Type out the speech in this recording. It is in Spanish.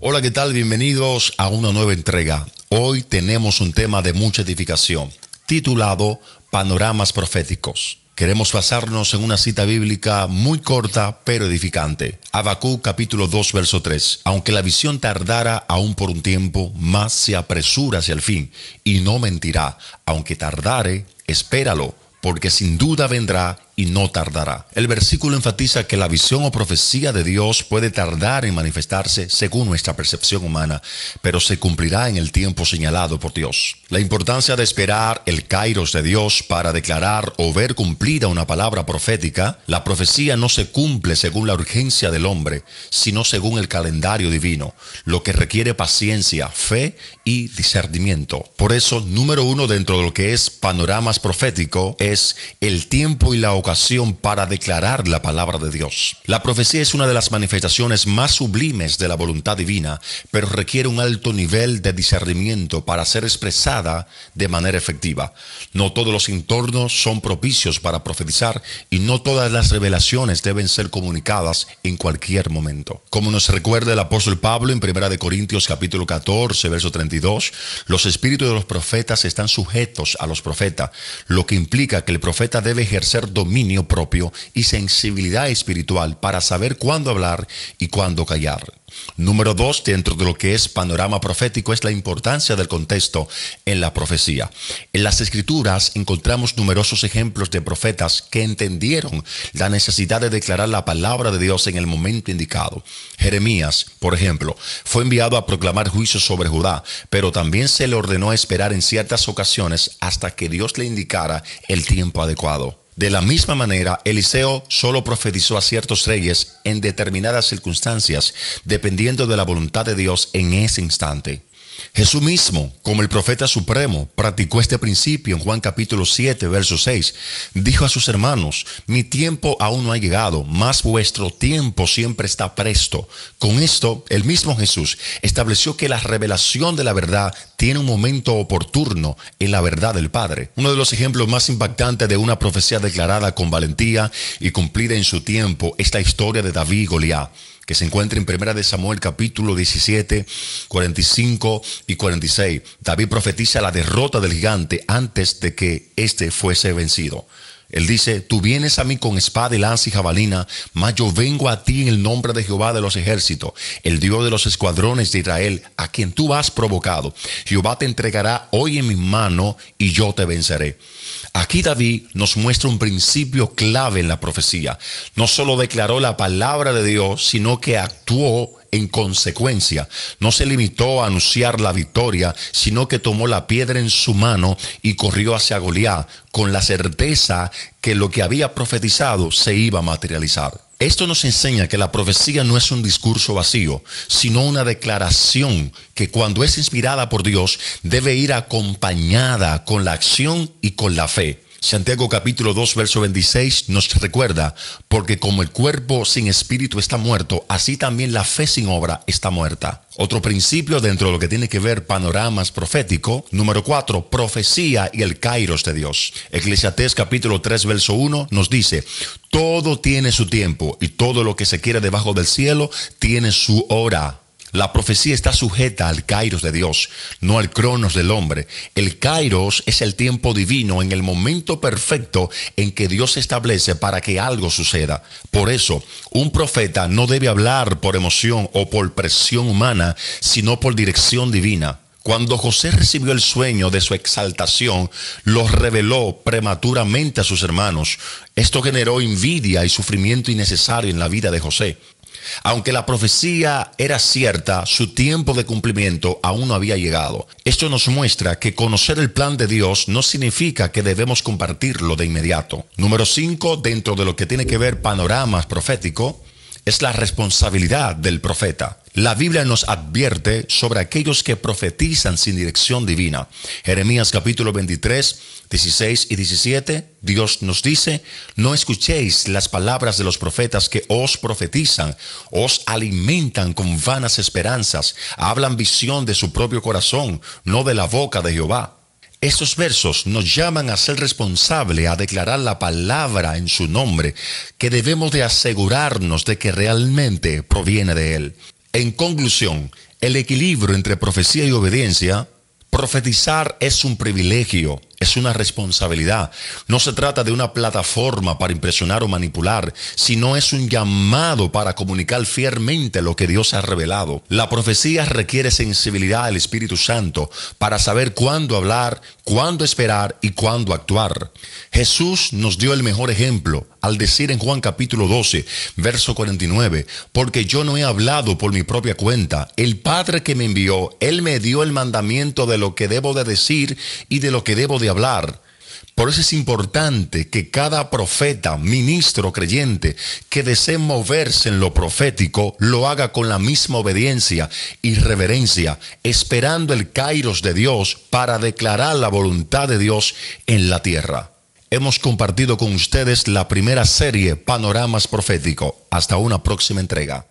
Hola, ¿qué tal? Bienvenidos a una nueva entrega. Hoy tenemos un tema de mucha edificación, titulado Panoramas Proféticos. Queremos basarnos en una cita bíblica muy corta pero edificante. Habacuc capítulo 2 verso 3. Aunque la visión tardara aún por un tiempo, más se apresura hacia el fin, y no mentirá. Aunque tardare, espéralo, porque sin duda vendrá y no tardará. El versículo enfatiza que la visión o profecía de Dios puede tardar en manifestarse según nuestra percepción humana, pero se cumplirá en el tiempo señalado por Dios. La importancia de esperar el kairos de Dios para declarar o ver cumplida una palabra profética. La profecía no se cumple según la urgencia del hombre, sino según el calendario divino, lo que requiere paciencia, fe y discernimiento. Por eso, número uno dentro de lo que es panoramas profético es el tiempo y la ocasión para declarar la palabra de Dios. La profecía es una de las manifestaciones más sublimes de la voluntad divina, pero requiere un alto nivel de discernimiento para ser expresada de manera efectiva. No todos los entornos son propicios para profetizar y no todas las revelaciones deben ser comunicadas en cualquier momento. Como nos recuerda el apóstol Pablo en 1 Corintios capítulo 14, verso 32, los espíritus de los profetas están sujetos a los profetas, lo que implica que el profeta debe ejercer dominio propio y sensibilidad espiritual para saber cuándo hablar y cuándo callar. Número 2, dentro de lo que es panorama profético, es la importancia del contexto en la profecía. En las Escrituras encontramos numerosos ejemplos de profetas que entendieron la necesidad de declarar la palabra de Dios en el momento indicado. Jeremías, por ejemplo, fue enviado a proclamar juicios sobre Judá, pero también se le ordenó esperar en ciertas ocasiones hasta que Dios le indicara el tiempo adecuado. De la misma manera, Eliseo solo profetizó a ciertos reyes en determinadas circunstancias, dependiendo de la voluntad de Dios en ese instante. Jesús mismo, como el profeta supremo, practicó este principio en Juan capítulo 7, verso 6. Dijo a sus hermanos: mi tiempo aún no ha llegado, mas vuestro tiempo siempre está presto. Con esto, el mismo Jesús estableció que la revelación de la verdad tiene un momento oportuno en la verdad del Padre. Uno de los ejemplos más impactantes de una profecía declarada con valentía y cumplida en su tiempo es la historia de David y Goliat, que se encuentra en 1 Samuel capítulo 17, 45 y 46. David profetiza la derrota del gigante antes de que éste fuese vencido. Él dice: tú vienes a mí con espada y lanza y jabalina, mas yo vengo a ti en el nombre de Jehová de los ejércitos, el Dios de los escuadrones de Israel, a quien tú has provocado. Jehová te entregará hoy en mi mano y yo te venceré. Aquí David nos muestra un principio clave en la profecía. No solo declaró la palabra de Dios, sino que actuó en consecuencia. No se limitó a anunciar la victoria, sino que tomó la piedra en su mano y corrió hacia Goliat, con la certeza que lo que había profetizado se iba a materializar. Esto nos enseña que la profecía no es un discurso vacío, sino una declaración que, cuando es inspirada por Dios, debe ir acompañada con la acción y con la fe. Santiago capítulo 2 verso 26 nos recuerda: porque como el cuerpo sin espíritu está muerto, así también la fe sin obra está muerta. Otro principio dentro de lo que tiene que ver panoramas profético. Número 4, profecía y el kairos de Dios. Eclesiastés capítulo 3 verso 1 nos dice: todo tiene su tiempo y todo lo que se quiere debajo del cielo tiene su hora. La profecía está sujeta al kairos de Dios, no al cronos del hombre. El kairos es el tiempo divino en el momento perfecto en que Dios establece para que algo suceda. Por eso, un profeta no debe hablar por emoción o por presión humana, sino por dirección divina. Cuando José recibió el sueño de su exaltación, lo reveló prematuramente a sus hermanos. Esto generó envidia y sufrimiento innecesario en la vida de José. Aunque la profecía era cierta, su tiempo de cumplimiento aún no había llegado. Esto nos muestra que conocer el plan de Dios no significa que debemos compartirlo de inmediato. Número 5, dentro de lo que tiene que ver panoramas profético, es la responsabilidad del profeta. La Biblia nos advierte sobre aquellos que profetizan sin dirección divina. Jeremías capítulo 23, 16 y 17, Dios nos dice: no escuchéis las palabras de los profetas que os profetizan, os alimentan con vanas esperanzas, hablan visión de su propio corazón, no de la boca de Jehová. Estos versos nos llaman a ser responsables, a declarar la palabra en su nombre, que debemos de asegurarnos de que realmente proviene de Él. En conclusión, El equilibrio entre profecía y obediencia. Profetizar es un privilegio, es una responsabilidad. No se trata de una plataforma para impresionar o manipular, sino es un llamado para comunicar fielmente lo que Dios ha revelado. La profecía requiere sensibilidad al Espíritu Santo para saber cuándo hablar, cuándo esperar y cuándo actuar. Jesús nos dio el mejor ejemplo al decir en Juan capítulo 12, verso 49, porque yo no he hablado por mi propia cuenta. El Padre que me envió, Él me dio el mandamiento de lo que debo de decir y de lo que debo de hablar. Por eso es importante que cada profeta, ministro, creyente que desee moverse en lo profético, lo haga con la misma obediencia y reverencia, esperando el kairos de Dios para declarar la voluntad de Dios en la tierra. Hemos compartido con ustedes la primera serie Panoramas Proféticos. Hasta una próxima entrega.